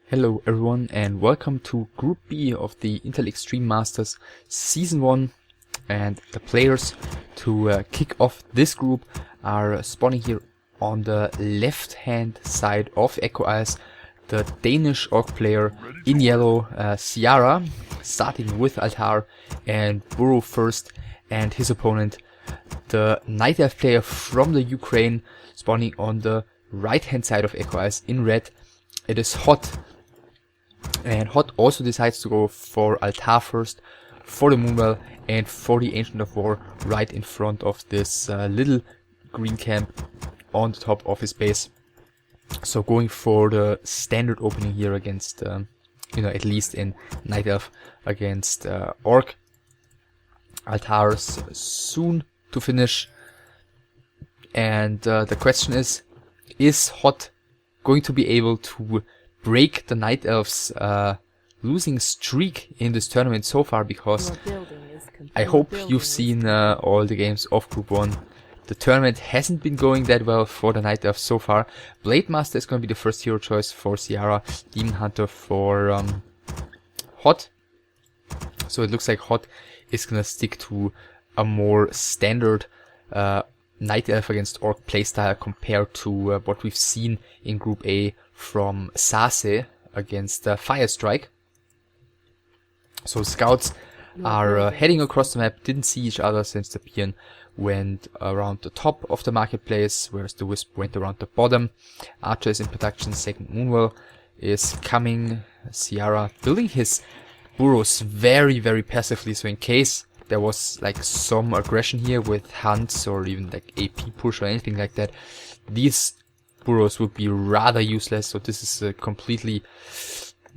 Hello everyone and welcome to Group B of the Intel Extreme Masters Season 1, and the players to kick off this group are spawning here on the left hand side of Echo Isles. The Danish orc player in yellow, Ciara, starting with Altar and Burrow first, and his opponent, the Night Elf player from the Ukraine, spawning on the right hand side of Echo Isles in red. It is HoT. And HoT also decides to go for Altar first, for the Moonwell, and for the Ancient of War right in front of this little green camp on the top of his base. So going for the standard opening here against, at least in Night Elf, against Orc. Altars soon to finish. And the question is HoT going to be able to break the Night Elves' losing streak in this tournament so far? Because I hope you've seen all the games of Group 1. The tournament hasn't been going that well for the Night Elves so far. Blade Master is going to be the first hero choice for Ciara, Demon Hunter for HoT. So it looks like HoT is going to stick to a more standard Night Elf against Orc playstyle compared to what we've seen in Group A from Sase against Firestrike. So scouts are heading across the map, didn't see each other since the Pian went around the top of the marketplace, whereas the Wisp went around the bottom. Archer is in production, second Moonwell is coming. Ciara building his burrows very, very passively, so in case there was like some aggression here with hunts or even like AP push or anything like that, these burrows would be rather useless. So this is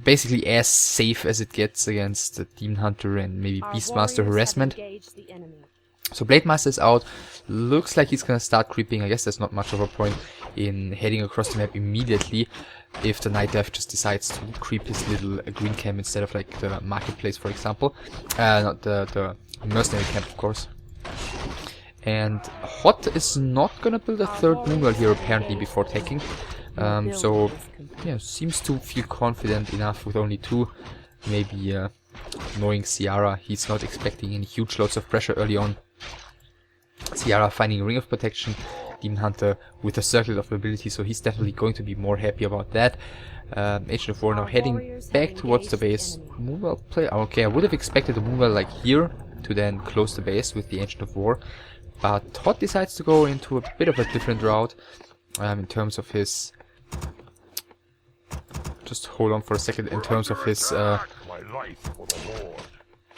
basically as safe as it gets against the Demon Hunter and maybe Beastmaster harassment. So Blade Master is out. Looks like he's gonna start creeping. I guess there's not much of a point in heading across the map immediately if the Night Elf just decides to creep his little green camp instead of like the marketplace, for example. Not the mercenary camp, of course. And HoT is not gonna build a third Moonwell here apparently before taking. So yeah, seems to feel confident enough with only two. Maybe knowing Ciara, he's not expecting any huge loads of pressure early on. Ciara finding a Ring of Protection, Demon Hunter with a Circle of Ability, so he's definitely going to be more happy about that. Ancient of War now heading back towards the base. Moonwell play. Okay, I would have expected the Moonwell like here to then close the base with the Ancient of War, but HoT decides to go into a bit of a different route in terms of his. Just hold on for a second. In terms of his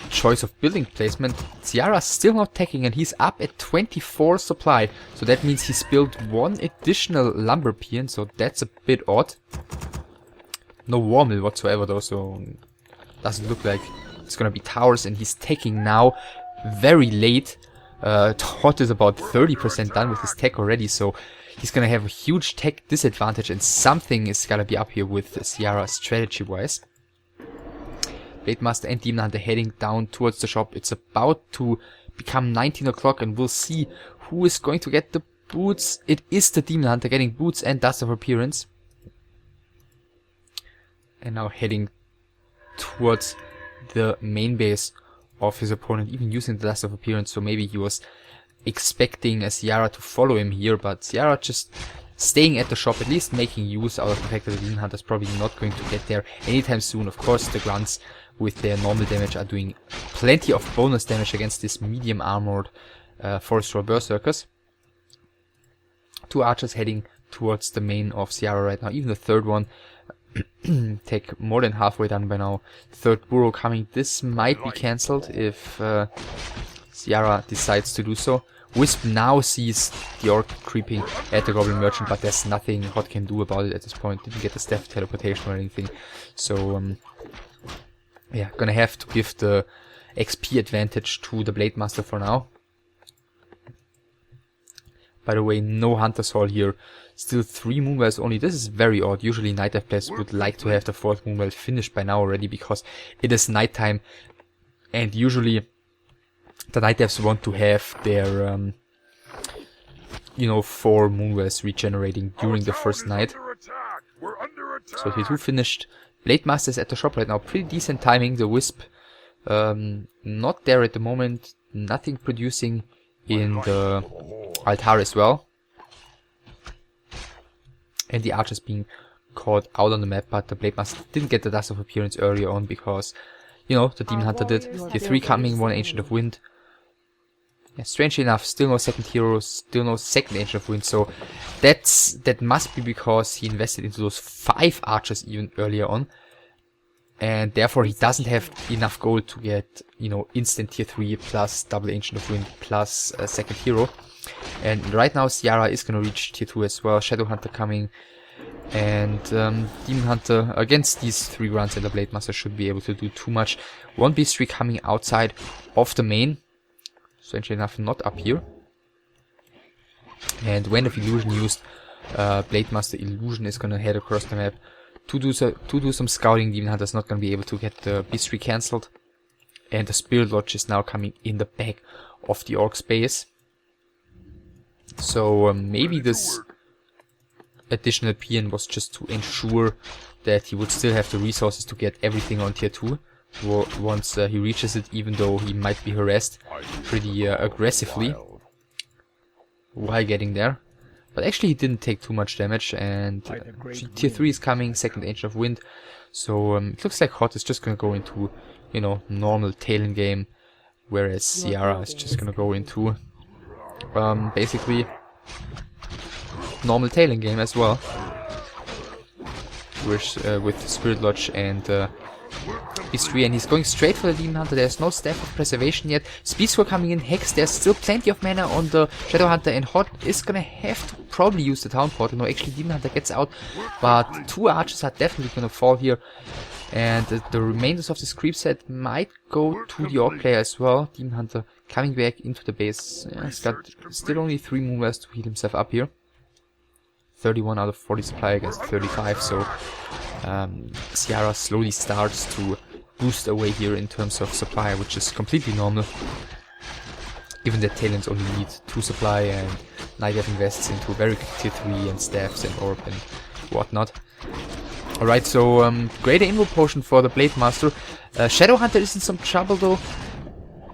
choice of building placement, Ciara's still not taking, and he's up at 24 supply. So that means he's built one additional lumber pian, so that's a bit odd. No war mill whatsoever though, so doesn't look like it's gonna be towers, and he's taking now very late. HoT is about 30% done with his tech already, so he's gonna have a huge tech disadvantage, and something is gonna be up here with Ciara strategy wise. Blade Master and Demon Hunter heading down towards the shop. It's about to become 19 o'clock, and we'll see who is going to get the boots. It is the Demon Hunter getting boots and Dust of Appearance. And now heading towards the main base of his opponent, even using the Dust of Appearance. So maybe he was expecting Ciara to follow him here, but Ciara just staying at the shop, at least making use out of the fact that the Demon Hunter is probably not going to get there anytime soon. Of course, the grunts with their normal damage are doing plenty of bonus damage against this medium armored Forest Roar Berserkers. Two archers heading towards the main of Ciara right now, even the third one. Take more than halfway done by now. Third burrow coming. This might be cancelled if Ciara decides to do so. Wisp now sees the Orc creeping at the Goblin Merchant, but there's nothing HoT can do about it at this point. Didn't get the staff teleportation or anything. So yeah, gonna have to give the XP advantage to the Blade Master for now. By the way, no Hunter's Hall here. Still 3 Moonwells only. This is very odd. Usually Night Elf players would like to have the 4th Moonwell finished by now already, because it is nighttime, and usually the Night Elves want to have their 4 Moonwells regenerating during the first night. So T2 finished Blade Master is at the shop right now. Pretty decent timing. The Wisp not there at the moment. Nothing producing in the altar as well. And the archers being caught out on the map, but the Blade Master didn't get the Dust of Appearance earlier on because, you know, the Demon Hunter did. Tier 3 coming, 1 Ancient of Wind. Yeah, strangely enough, still no second hero, still no second Ancient of Wind, so that must be because he invested into those 5 archers even earlier on. And therefore he doesn't have enough gold to get, you know, instant tier 3 plus double Ancient of Wind plus a second hero. And right now Ciara is gonna reach tier 2 as well. Shadow Hunter coming. And Demon Hunter against these 3 runs and the Blade Master should be able to do too much. 1 Beast 3 coming outside of the main. Strangely enough, not up here. And when the illusion used, Blade Master illusion is gonna head across the map to do some scouting. Demon Hunter is not gonna be able to get the Beast 3 cancelled. And the Spirit Lodge is now coming in the back of the Orc's base. So maybe this additional PN was just to ensure that he would still have the resources to get everything on tier 2 once he reaches it, even though he might be harassed pretty aggressively while getting there. But actually he didn't take too much damage, and tier 3 is coming, second Ancient of Wind, so it looks like HoT is just gonna go into, you know, normal Talon game, whereas Ciara is just gonna go into basically normal Talon game as well, with Spirit Lodge and Beast 3, and he's going straight for the Demon Hunter. There's no Staff of Preservation yet. Speed Scroll coming in, Hex, there's still plenty of mana on the Shadow Hunter, and HoT is gonna have to probably use the Town Portal. No, actually Demon Hunter gets out, but 2 archers are definitely gonna fall here, and the remainders of this creep set might go to the Orc player as well. Demon Hunter coming back into the base. Yeah, he's got still only 3 movers to heal himself up here. 31 out of 40 supply against 35, so Ciara slowly starts to boost away here in terms of supply, which is completely normal, given that Talons only need 2 supply and Nightdeath invests into very quick tier 3 and staffs and orb and whatnot. Alright, so greater Invo Potion for the Blade Master. Shadow Hunter is in some trouble though,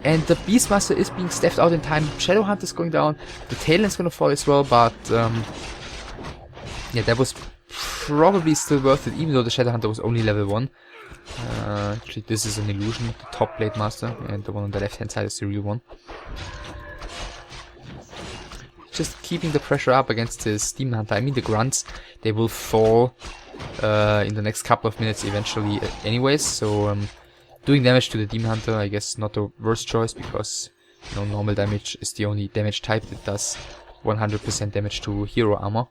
and the Beast Master is being staffed out in time. Shadow Hunter is going down, the Talon's gonna fall as well, but yeah, that was probably still worth it, even though the Shadow Hunter was only level 1. Actually, this is an illusion, the top Blade Master, and the one on the left hand side is the real one. Just keeping the pressure up against this Demon Hunter. I mean, the grunts, they will fall in the next couple of minutes eventually anyways, so doing damage to the Demon Hunter, I guess not the worst choice, because, you know, normal damage is the only damage type that does 100% damage to hero armor.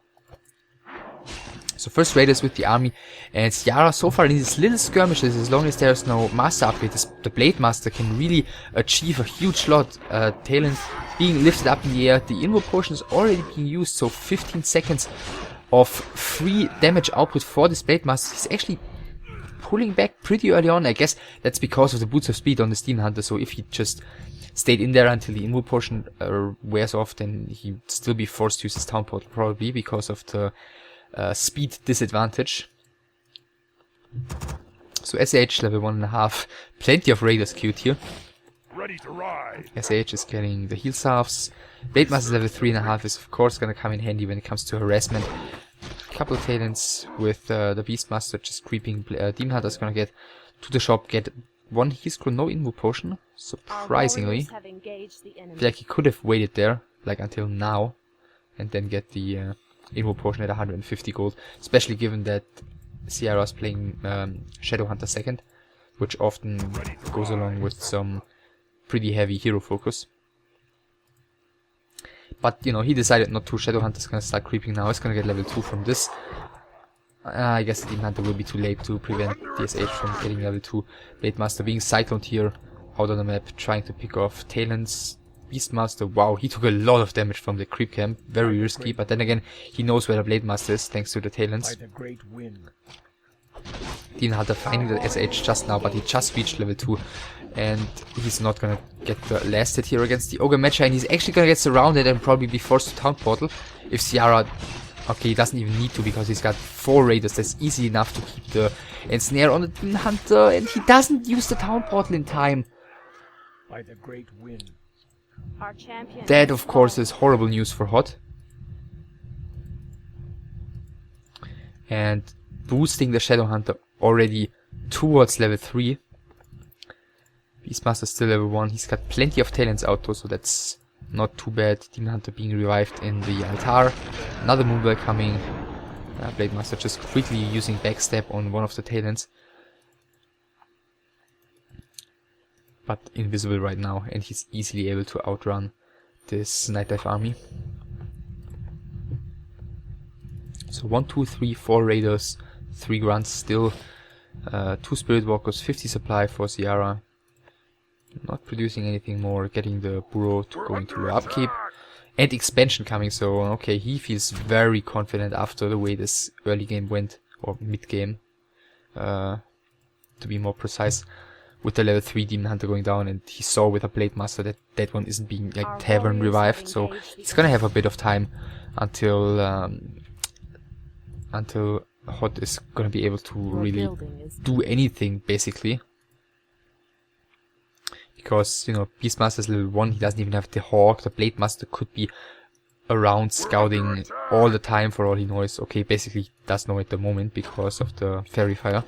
So first raiders with the army, and Ciara so far in these little skirmishes, as long as there's no master upgrade, the Blade Master can really achieve a huge lot. Talon being lifted up in the air, the Invo Potion is already being used, so 15 seconds of free damage output for this Blade Master. He's actually pulling back pretty early on. I guess that's because of the Boots of Speed on the Demon Hunter, so if he just stayed in there until the Invo Potion wears off, then he'd still be forced to use his Town Portal, probably because of the speed disadvantage. So SAH level 1.5, plenty of raiders queued here. Ready to ride. SAH is getting the heal salves. Blade Master level 3.5 is of course gonna come in handy when it comes to harassment. Couple of Talons with the Beastmaster just creeping. Demon Hunter is gonna get to the shop, get 1 heal scroll, no Invo Potion, surprisingly. I feel like he could have waited there, like until now, and then get the Invo Potion at 150 gold, especially given that Ciara's playing Shadow Hunter second, which often goes along with some pretty heavy hero focus. But, you know, he decided not to. Shadow Hunter's gonna start creeping now. He's gonna get level 2 from this. I guess the Demon Hunter will be too late to prevent DSH from getting level 2. Blade Master being cycloned here out on the map, trying to pick off Talons. Beastmaster, wow, he took a lot of damage from the creep camp. Very risky, but then again, he knows where the Blade Master is, thanks to the Talons. Demon Hunter finding the SH just now, but he just reached level 2. And he's not gonna get the last hit here against the Ogre Matcher, and he's actually gonna get surrounded and probably be forced to Town Portal if Ciara Okay, he doesn't even need to because he's got 4 raiders. That's easy enough to keep the ensnare on the Demon Hunter, and he doesn't use the town portal in time. By the great wind. Our champion That, of course, is horrible news for HoT. And boosting the Shadow Hunter already towards level 3. Beastmaster still level 1. He's got plenty of talents out though, so that's not too bad. Demon Hunter being revived in the altar. Another Moonbell coming. Blade Master just quickly using backstab on one of the talents. But invisible right now, and he's easily able to outrun this Night Dive army. So 1, 2, 3, 4 raiders, 3 grunts still, 2 spirit walkers, 50 supply for Ciara. Not producing anything more, getting the burrow to go into upkeep. And expansion coming, so okay, he feels very confident after the way this early game went, or mid game, to be more precise, with the level 3 Demon Hunter going down, and he saw with a Blade Master that that one isn't being like Tavern revived, so it's gonna have a bit of time until HoT is gonna be able to really do anything basically. Because, you know, Beastmaster is level 1, he doesn't even have the Hawk, the Blade Master could be around scouting all the time for all he knows. Okay, basically he does know at the moment because of the Fairy Fire.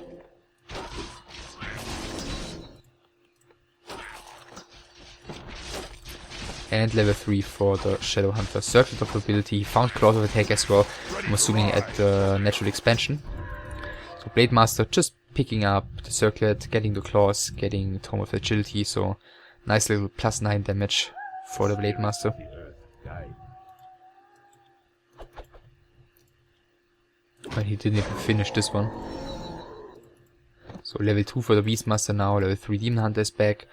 And level 3 for the Shadow Hunter. Circuit of Ability, he found Claws of Attack as well, I'm assuming at the natural expansion. So Blade Master just picking up the Circlet, getting the Claws, getting Tome of Agility, so nice little +9 damage for the Blade Master. But he didn't even finish this one. So level 2 for the Beastmaster now, level 3 Demon Hunter is back.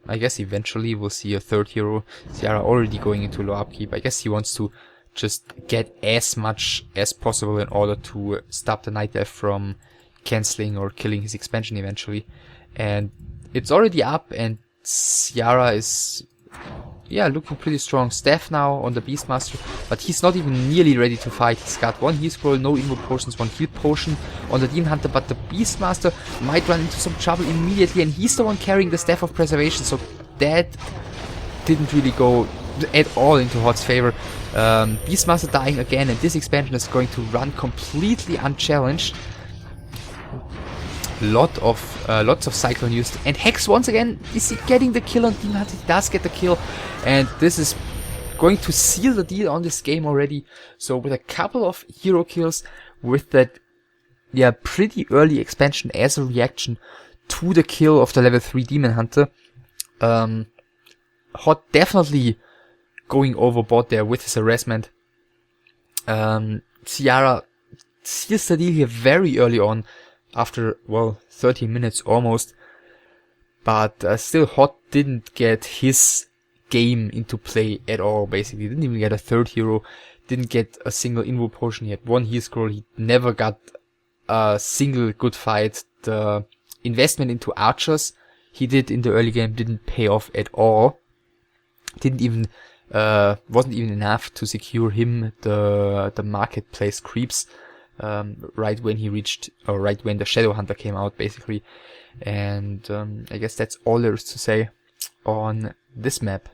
I guess eventually we'll see a third hero. Ciara already going into low upkeep. I guess he wants to just get as much as possible in order to stop the Night Dive from cancelling or killing his expansion eventually. And it's already up, and Ciara is, yeah, looking pretty strong. Staff now on the Beastmaster, but he's not even nearly ready to fight. He's got 1 heal scroll, no invoke potions, 1 heal potion on the Demon Hunter, but the Beastmaster might run into some trouble immediately, and he's the one carrying the Staff of Preservation, so that didn't really go at all into HoT's favor. Beastmaster dying again, and this expansion is going to run completely unchallenged. Lots of Cyclone used, and Hex once again, is he getting the kill on Demon Hunter? He does get the kill, and this is going to seal the deal on this game already. So with a couple of hero kills, with that, yeah, pretty early expansion as a reaction to the kill of the level 3 Demon Hunter, HoT definitely going overboard there with his harassment. Ciara seals the deal here very early on, after, well, 30 minutes almost, but still HoT didn't get his game into play at all, basically. Didn't even get a third hero, didn't get a single invoke potion, he had 1 heal scroll, he never got a single good fight. The investment into archers he did in the early game didn't pay off at all. Didn't even, wasn't even enough to secure him the marketplace creeps. Right when he reached, or right when the Shadow Hunter came out, basically. And I guess that's all there is to say on this map.